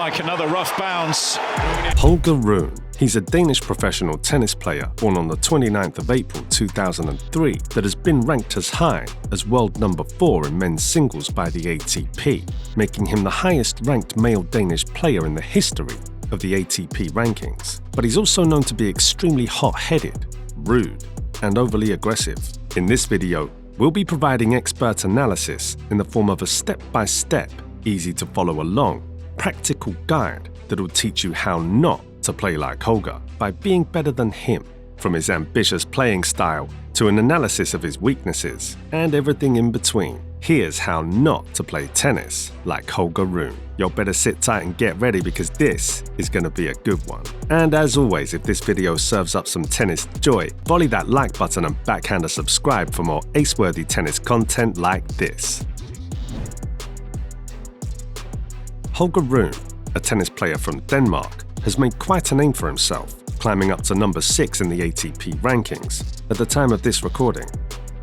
like another rough bounce. Holger Rune. He's a Danish professional tennis player born on the 29th of April 2003 that has been ranked as high as world number 4 in men's singles by the ATP, making him the highest-ranked male Danish player in the history of the ATP rankings. But he's also known to be extremely hot-headed, rude, and overly aggressive. In this video, we'll be providing expert analysis in the form of a step-by-step, easy-to-follow-along, practical guide that will teach you how not to play like Holger by being better than him, from his ambitious playing style to an analysis of his weaknesses and everything in between. Here's how not to play tennis like Holger Rune. You'll better sit tight and get ready because this is going to be a good one. And as always, if this video serves up some tennis joy, volley that like button and backhand a subscribe for more ace-worthy tennis content like this. Holger Rune, a tennis player from Denmark, has made quite a name for himself, climbing up to number 6 in the ATP rankings at the time of this recording.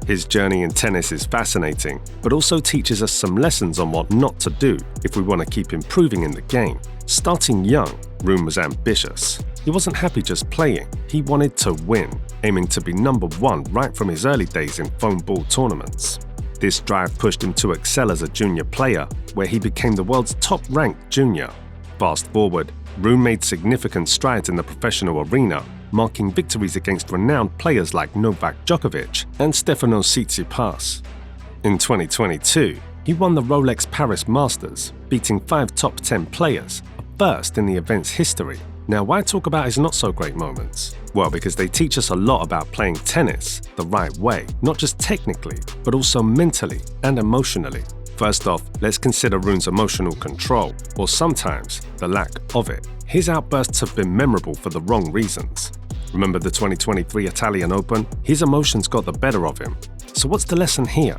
His journey in tennis is fascinating, but also teaches us some lessons on what not to do if we want to keep improving in the game. Starting young, Rune was ambitious. He wasn't happy just playing, he wanted to win, aiming to be number 1 right from his early days in foam ball tournaments. This drive pushed him to excel as a junior player, where he became the world's top-ranked junior. Fast forward, Rune made significant strides in the professional arena, marking victories against renowned players like Novak Djokovic and Stefanos Tsitsipas. In 2022, he won the Rolex Paris Masters, beating 5 top 10 players, a first in the event's history. Now, why talk about his not-so-great moments? Well, because they teach us a lot about playing tennis the right way, not just technically, but also mentally and emotionally. First off, let's consider Rune's emotional control, or sometimes the lack of it. His outbursts have been memorable for the wrong reasons. Remember the 2023 Italian Open? His emotions got the better of him. So what's the lesson here?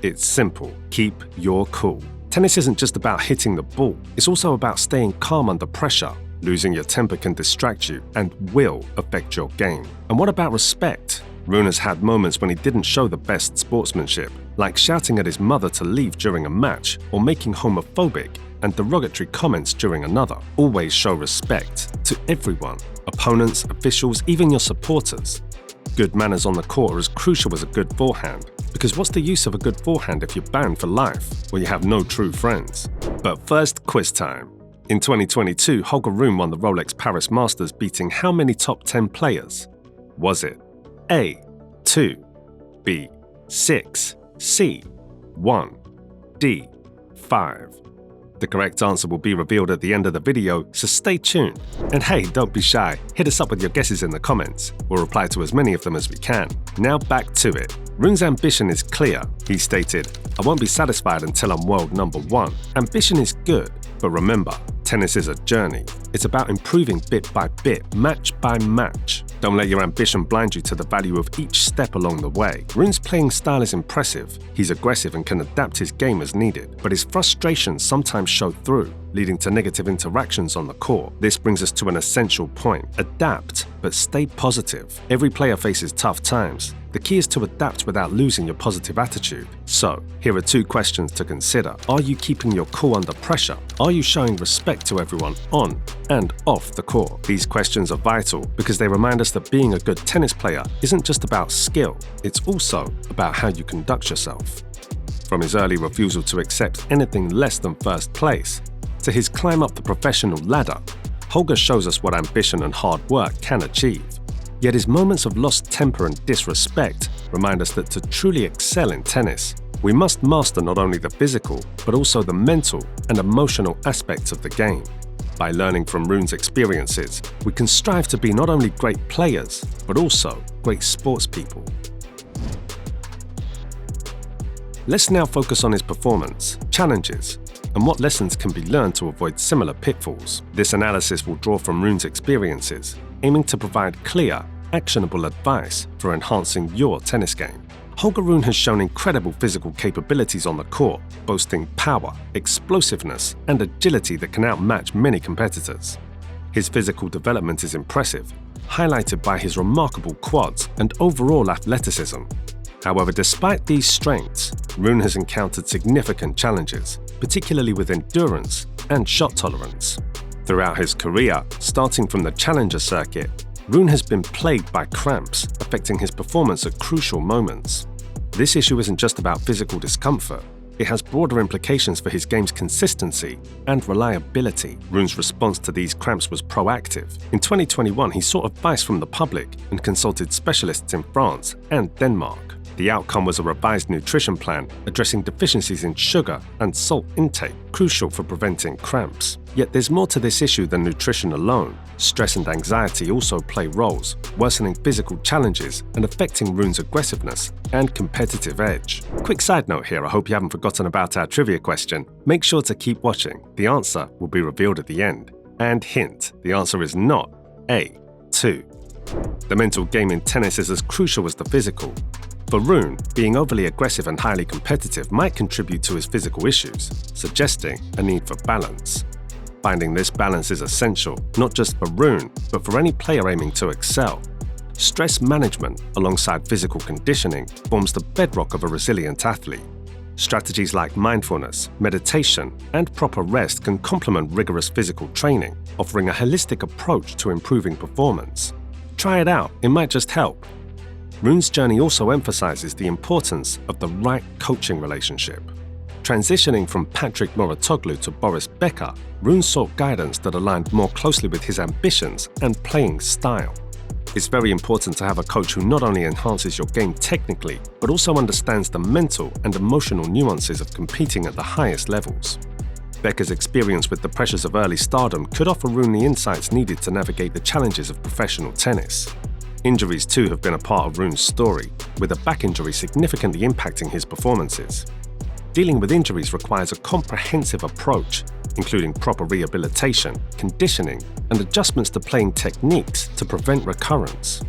It's simple. Keep your cool. Tennis isn't just about hitting the ball, it's also about staying calm under pressure. Losing your temper can distract you and will affect your game. And what about respect? Rune has had moments when he didn't show the best sportsmanship, like shouting at his mother to leave during a match or making homophobic and derogatory comments during another. Always show respect to everyone, opponents, officials, even your supporters. Good manners on the court are as crucial as a good forehand, because what's the use of a good forehand if you're banned for life or you have no true friends? But first, quiz time. In 2022, Holger Rune won the Rolex Paris Masters, beating how many top 10 players? Was it A, 2, B, 6, C, 1, D, 5? The correct answer will be revealed at the end of the video, so stay tuned. And hey, don't be shy, hit us up with your guesses in the comments. We'll reply to as many of them as we can. Now back to it. Rune's ambition is clear. He stated, "I won't be satisfied until I'm world number 1. Ambition is good, but remember, tennis is a journey. It's about improving bit by bit, match by match. Don't let your ambition blind you to the value of each step along the way." Rune's playing style is impressive. He's aggressive and can adapt his game as needed, but his frustrations sometimes show through, leading to negative interactions on the court. This brings us to an essential point. Adapt, but stay positive. Every player faces tough times. The key is to adapt without losing your positive attitude. So, here are 2 questions to consider. Are you keeping your cool under pressure? Are you showing respect to everyone on and off the court? These questions are vital because they remind us that being a good tennis player isn't just about skill, it's also about how you conduct yourself. From his early refusal to accept anything less than first place, to his climb up the professional ladder, Holger shows us what ambition and hard work can achieve. Yet his moments of lost temper and disrespect remind us that to truly excel in tennis, we must master not only the physical, but also the mental and emotional aspects of the game. By learning from Rune's experiences, we can strive to be not only great players, but also great sportspeople. Let's now focus on his performance, challenges, and what lessons can be learned to avoid similar pitfalls. This analysis will draw from Rune's experiences, aiming to provide clear, actionable advice for enhancing your tennis game. Holger Rune has shown incredible physical capabilities on the court, boasting power, explosiveness, and agility that can outmatch many competitors. His physical development is impressive, highlighted by his remarkable quads and overall athleticism. However, despite these strengths, Rune has encountered significant challenges, particularly with endurance and shot tolerance. Throughout his career, starting from the challenger circuit, Rune has been plagued by cramps, affecting his performance at crucial moments. This issue isn't just about physical discomfort. It has broader implications for his game's consistency and reliability. Rune's response to these cramps was proactive. In 2021, he sought advice from the public and consulted specialists in France and Denmark. The outcome was a revised nutrition plan addressing deficiencies in sugar and salt intake, crucial for preventing cramps. Yet there's more to this issue than nutrition alone. Stress and anxiety also play roles, worsening physical challenges and affecting Rune's aggressiveness and competitive edge. Quick side note here, I hope you haven't forgotten about our trivia question. Make sure to keep watching. The answer will be revealed at the end. And hint, the answer is not A, 2. The mental game in tennis is as crucial as the physical. For Rune, being overly aggressive and highly competitive might contribute to his physical issues, suggesting a need for balance. Finding this balance is essential, not just for Rune, but for any player aiming to excel. Stress management, alongside physical conditioning, forms the bedrock of a resilient athlete. Strategies like mindfulness, meditation, and proper rest can complement rigorous physical training, offering a holistic approach to improving performance. Try it out, it might just help. Rune's journey also emphasizes the importance of the right coaching relationship. Transitioning from Patrick Mouratoglou to Boris Becker, Rune sought guidance that aligned more closely with his ambitions and playing style. It's very important to have a coach who not only enhances your game technically, but also understands the mental and emotional nuances of competing at the highest levels. Becker's experience with the pressures of early stardom could offer Rune the insights needed to navigate the challenges of professional tennis. Injuries too have been a part of Rune's story, with a back injury significantly impacting his performances. Dealing with injuries requires a comprehensive approach, including proper rehabilitation, conditioning, and adjustments to playing techniques to prevent recurrence.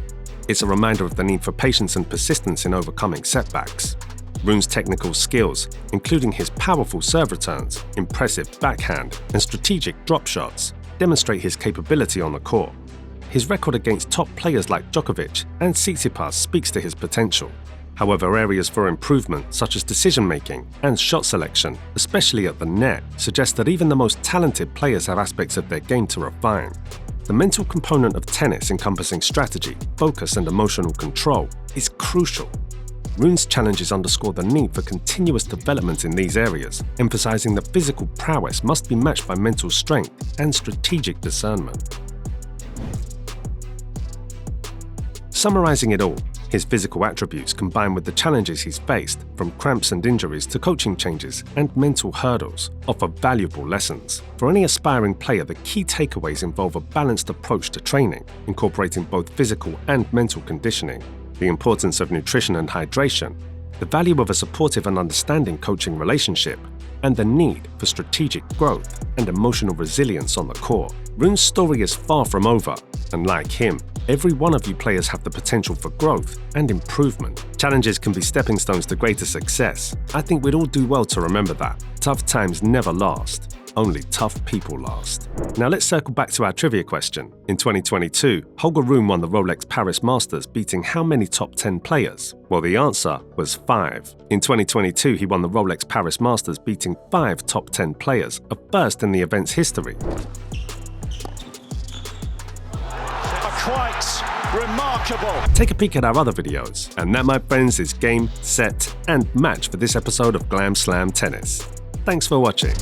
It's a reminder of the need for patience and persistence in overcoming setbacks. Rune's technical skills, including his powerful serve returns, impressive backhand, and strategic drop shots, demonstrate his capability on the court. His record against top players like Djokovic and Tsitsipas speaks to his potential. However, areas for improvement, such as decision-making and shot selection, especially at the net, suggest that even the most talented players have aspects of their game to refine. The mental component of tennis, encompassing strategy, focus, and emotional control, is crucial. Rune's challenges underscore the need for continuous development in these areas, emphasizing that physical prowess must be matched by mental strength and strategic discernment. Summarizing it all, his physical attributes combined with the challenges he's faced, from cramps and injuries to coaching changes and mental hurdles, offer valuable lessons. For any aspiring player, the key takeaways involve a balanced approach to training, incorporating both physical and mental conditioning, the importance of nutrition and hydration, the value of a supportive and understanding coaching relationship, and the need for strategic growth and emotional resilience on the court. Rune's story is far from over, and like him, every one of you players have the potential for growth and improvement. Challenges can be stepping stones to greater success. I think we'd all do well to remember that. Tough times never last. Only tough people last. Now let's circle back to our trivia question. In 2022, Holger Rune won the Rolex Paris Masters, beating how many top 10 players? Well, the answer was 5. In 2022, he won the Rolex Paris Masters, beating 5 top 10 players, a first in the event's history. Quite remarkable. Take a peek at our other videos. And that, my friends, is game, set, and match for this episode of Glam Slam Tennis. Thanks for watching.